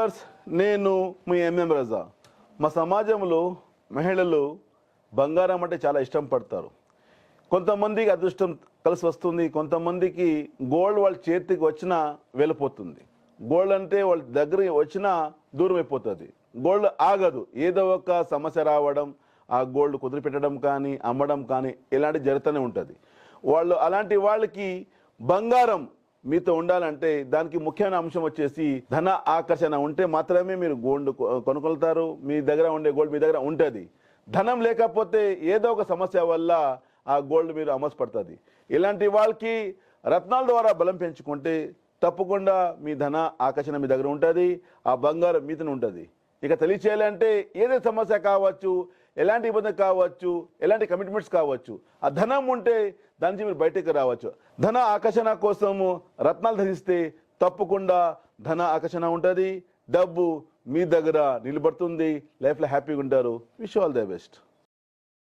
Viewers, నేను మీ MM రజా. మా సమాజంలో మహిళలు బంగారం అంటే చాలా ఇష్టం పడతారు. కొంతమందికి అదృష్టం కలిసి వస్తుంది, కొంతమందికి గోల్డ్ వాళ్ళ చేతికి వచ్చినా వెళ్ళిపోతుంది. గోల్డ్ అంటే వాళ్ళ దగ్గరికి వచ్చినా దూరం అయిపోతుంది. గోల్డ్ ఆగదు, ఏదో ఒక సమస్య రావడం, ఆ గోల్డ్ కుదిరిపెట్టడం కానీ అమ్మడం కానీ ఇలాంటి జరుగుతూనే ఉంటుంది. అలాంటి వాళ్ళకి బంగారం మీతో ఉండాలంటే దానికి ముఖ్యమైన అంశం వచ్చేసి ధన ఆకర్షణ ఉంటే మాత్రమే మీరు గోల్డ్ కొనుక్కొలుతారు. మీ దగ్గర ఉండే గోల్డ్ మీ దగ్గర ఉంటుంది. ధనం లేకపోతే ఏదో ఒక సమస్య వల్ల ఆ గోల్డ్ మీరు అమర్చబడుతుంది. ఇలాంటి వాళ్ళకి రత్నాల ద్వారా బలం పెంచుకుంటే తప్పకుండా మీ ధన ఆకర్షణ మీ దగ్గర ఉంటుంది, ఆ బంగారం మీతోనే ఉంటుంది. ఇక తెలియచేయాలంటే ఏదైతే సమస్య కావచ్చు, ఎలాంటి ఇబ్బంది కావచ్చు, ఎలాంటి కమిట్మెంట్స్ కావచ్చు, ఆ ధనం ఉంటే దాని నుంచి మీరు బయటకు రావచ్చు. ధన ఆకర్షణ కోసము రత్నాలు ధరిస్తే తప్పకుండా ధన ఆకర్షణ ఉంటుంది, డబ్బు మీ దగ్గర నిలబడుతుంది, లైఫ్లో హ్యాపీగా ఉంటారు. Wish all the best.